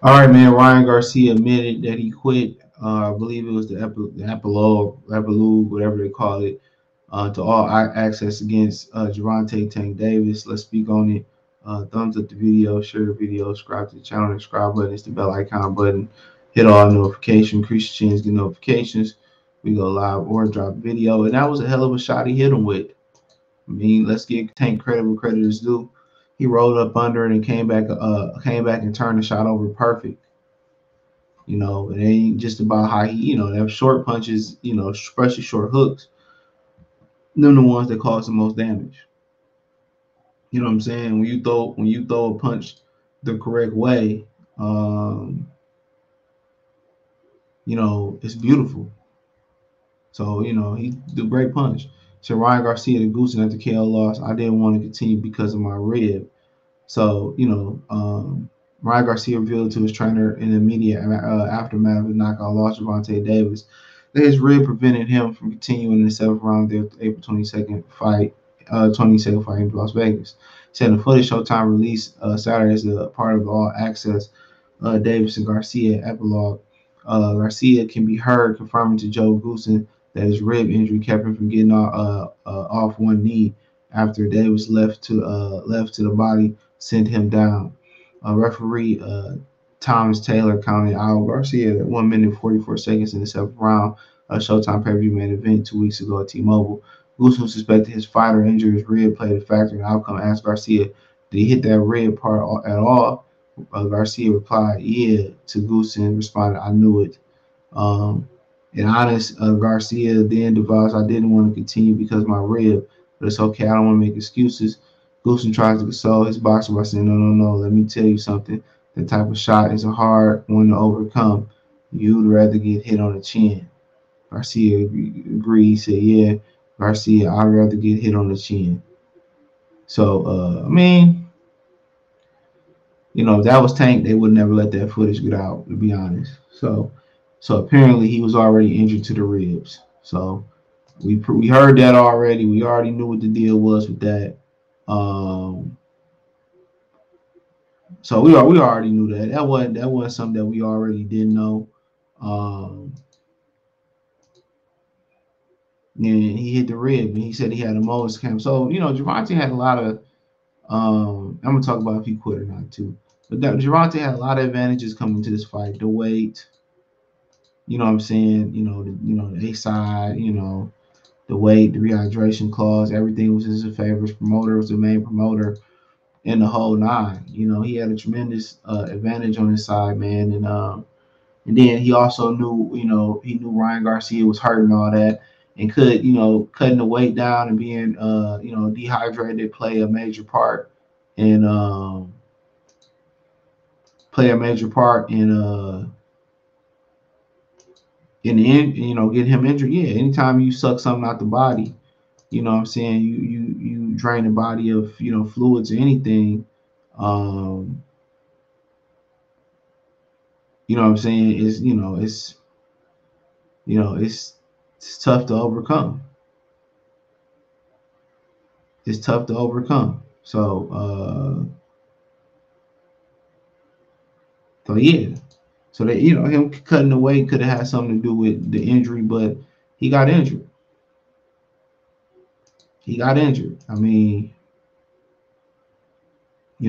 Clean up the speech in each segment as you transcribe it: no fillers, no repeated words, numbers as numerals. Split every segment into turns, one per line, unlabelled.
All right, man. Ryan Garcia admitted that he quit. I believe it was the epilogue, whatever they call it, to all access against Gervonta Tank Davis. Let's speak on it. Thumbs up the video, share the video, subscribe to the channel, the subscribe button, it's the bell icon button. Hit all notifications, increase your chance, get notifications. We go live or drop video, and that was a hell of a shot he hit him with. I mean, let's give Tank credit where credit is due. He rolled up under it and came back and turned the shot over perfect. It ain't just about how them short punches, especially short hooks, them the ones that cause the most damage. You know what I'm saying? When you throw a punch the correct way, it's beautiful. So, he the great punch. So Ryan Garcia, the goose, and after KO loss, I didn't want to continue because of my rib. So, Ryan Garcia revealed to his trainer in the immediate aftermath of the knockout loss of Gervonta Davis that his rib prevented him from continuing in the seventh round of the April 22nd fight in Las Vegas. Said the footage Showtime released Saturday as a part of the All Access Davis and Garcia epilogue. Garcia can be heard confirming to Joe Goosen that his rib injury kept him from getting off one knee after Davis left to the body sent him down. Referee Thomas Taylor counted out Garcia at 1 minute 44 seconds in the seventh round. Showtime pay-per-view main event 2 weeks ago at T-Mobile. Goosen suspected his fighter injured his rib played a factor in the outcome. Asked Garcia, did he hit that rib part at all? Garcia replied, yeah, to Goosen, responded, I knew it. And honest, Garcia then devised, I didn't want to continue because of my rib, but it's okay. I don't want to make excuses. Goosen tries to console his boxer by saying, no. Let me tell you something. That type of shot is a hard one to overcome. You'd rather get hit on the chin. Garcia agreed. He said, yeah, Garcia, I'd rather get hit on the chin. So, if that was Tank, they would never let that footage get out, to be honest. So apparently he was already injured to the ribs. So we heard that already. We already knew what the deal was with that. So we already knew that. That wasn't something that we already didn't know. And he hit the rib, and he said he had a Moses camp. So Gervonta had a lot of. I'm gonna talk about if he quit or not too. But Gervonta had a lot of advantages coming to this fight. The weight, you know what I'm saying. The A side, the weight, the rehydration clause, everything was in his favor. His promoter was the main promoter in the whole nine. He had a tremendous advantage on his side, man. And then he also knew, he knew Ryan Garcia was hurt and all that, and could, cutting the weight down and being, dehydrated play a major part in get him injured. Yeah, anytime you suck something out the body, you know what I'm saying, you drain the body of fluids or anything. You know what I'm saying, is it's tough to overcome. It's tough to overcome. So yeah. So that him cutting the weight could have had something to do with the injury, but he got injured. I mean, he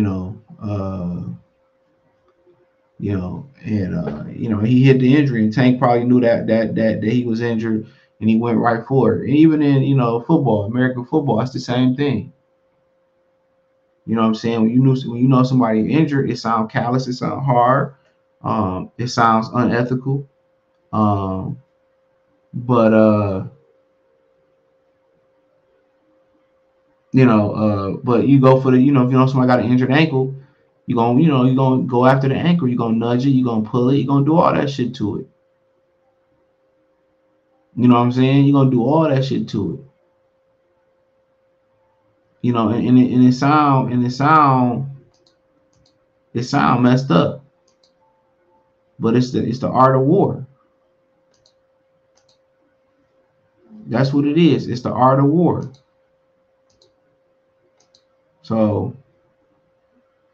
hit the injury, and Tank probably knew that he was injured, and he went right for it. And even in football, American football, it's the same thing. You know what I'm saying? When you know somebody injured, it sounds callous, it sounds hard, it sounds unethical. But but you go for the, if somebody got an injured ankle, you're gonna go after the ankle, you're gonna nudge it, you're gonna pull it, you're gonna do all that shit to it. You know what I'm saying? You're gonna do all that shit to it. And it sound messed up. But it's the art of war. That's what it is. It's the art of war. So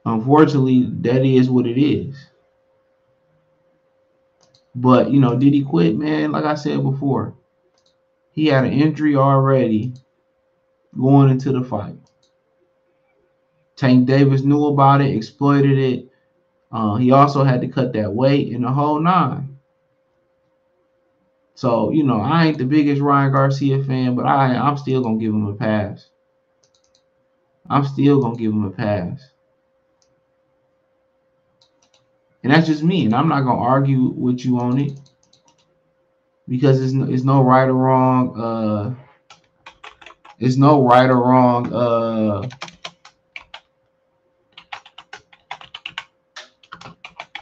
unfortunately, that is what it is. But did he quit, man? Like I said before, he had an injury already going into the fight. Tank Davis knew about it, exploited it. He also had to cut that weight in the whole nine. So, I ain't the biggest Ryan Garcia fan, but I'm still gonna give him a pass. I'm still gonna give him a pass. And that's just me, and I'm not gonna argue with you on it because it's no right or wrong. It's no right or wrong.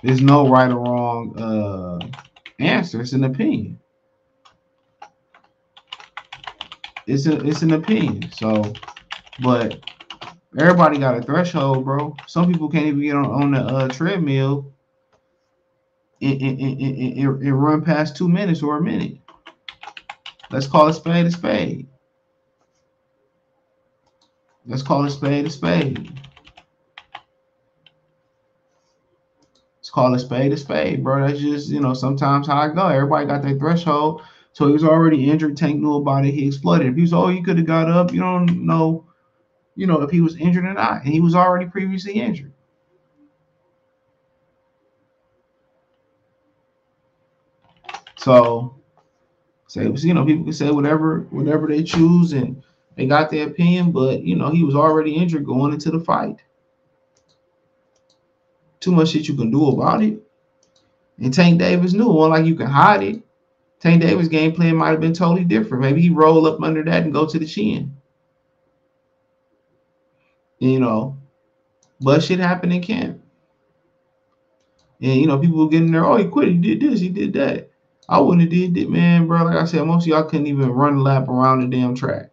There's no right or wrong answer. It's an opinion. It's an opinion. So, but everybody got a threshold, bro. Some people can't even get on the treadmill and run past 2 minutes or a minute. Let's call a spade a spade. Let's call a spade a spade. Let's call a spade, bro. That's just, sometimes how I go. Everybody got their threshold. So he was already injured. Tank knew about it. He exploited. If he was, he could have got up. You don't know, if he was injured or not. And he was already previously injured. So, people can say whatever they choose and they got their opinion, but, he was already injured going into the fight. Too much shit you can do about it. And Tank Davis knew. One like you can hide it. Tank Davis' game plan might have been totally different. Maybe he roll up under that and go to the chin. But shit happened in camp. And, people were getting there, oh, he quit, he did this, he did that. I wouldn't have did it, man, bro. Like I said, most of y'all couldn't even run a lap around the damn track.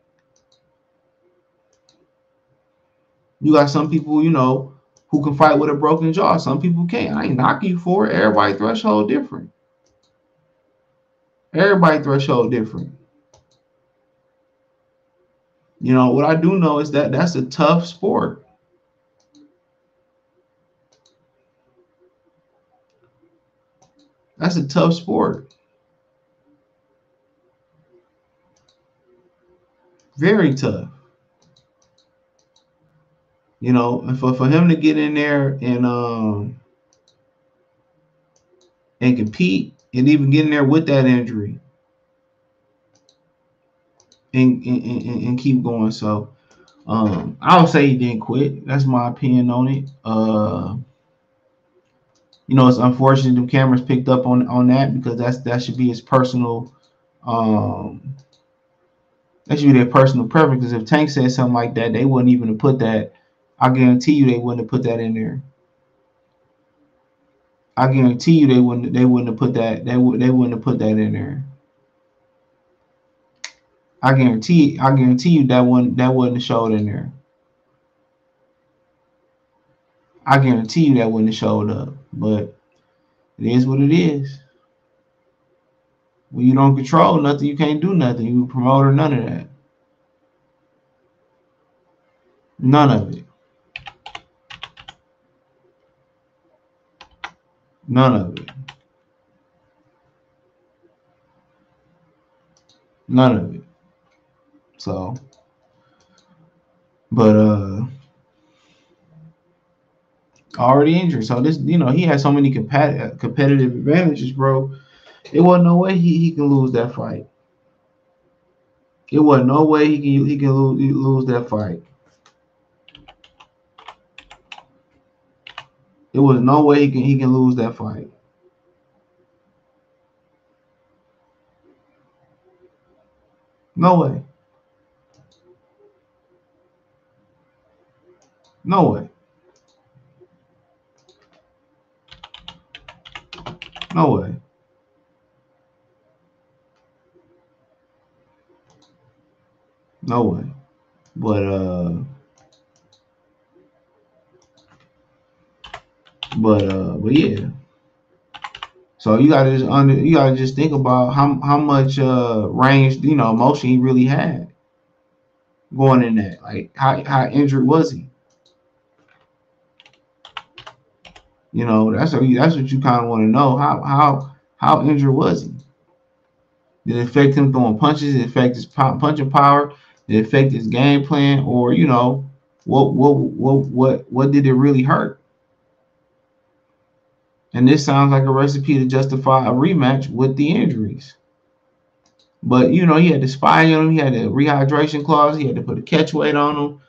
You got some people, who can fight with a broken jaw. Some people can't. I ain't knocking you for it. Everybody threshold different. Everybody threshold different. What I do know is that that's a tough sport. That's a tough sport. Very tough. And for him to get in there and compete and even get in there with that injury and keep going. So I would say he didn't quit. That's my opinion on it. It's unfortunate the cameras picked up on that because that should be his personal that should be their personal preference. Because if Tank said something like that, they wouldn't even have put that. I guarantee you they wouldn't have put that in there. I guarantee you they wouldn't have put that. They wouldn't have put that in there. I guarantee you that wouldn't have showed in there. I guarantee you that wouldn't have showed up. But it is what it is. When you don't control nothing, you can't do nothing. You promote or none of that. None of it. None of it. None of it. So, but already injured. So this, he had so many competitive advantages, bro. It wasn't no way he can lose that fight. It wasn't no way he can lose that fight. It was no way he can lose that fight. No way. No way. No way. No way. But yeah. So you gotta just think about how much range, motion he really had going in that. Like how injured was he? That's what you kind of want to know. How How injured was he? Did it affect him throwing punches? Did it affect his punching power? Did it affect his game plan? Or what did it really hurt? And this sounds like a recipe to justify a rematch with the injuries. But he had to spy on him. He had a rehydration clause. He had to put a catch weight on him.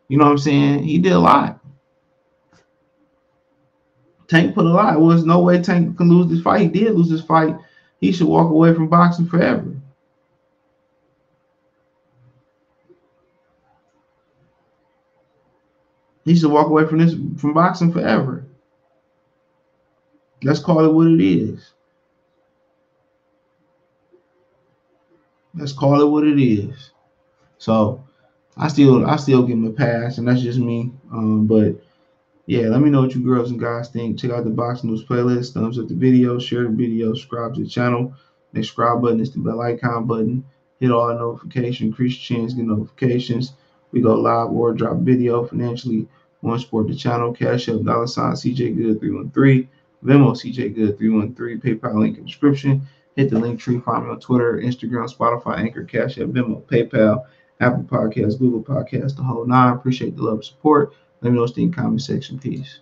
You know what I'm saying? He did a lot. Tank put a lot. There was no way Tank can lose this fight. He did lose this fight. He should walk away from boxing forever. He should walk away from boxing forever. Let's call it what it is. Let's call it what it is. So I still give him a pass, and that's just me. But yeah, let me know what you girls and guys think. Check out the Boxing News playlist. Thumbs up the video, share the video, subscribe to the channel. The subscribe button is the bell icon button. Hit all notifications, increase your chance, get notifications. We go live or drop video financially. One support the channel. Cash App $ CJ Good 313. Venmo CJ Good 313. PayPal link in the description. Hit the link tree. Find me on Twitter, Instagram, Spotify, Anchor, Cash App, Venmo, PayPal, Apple Podcasts, Google Podcasts, the whole nine. Appreciate the love and support. Let me know what's in the comment section. Peace.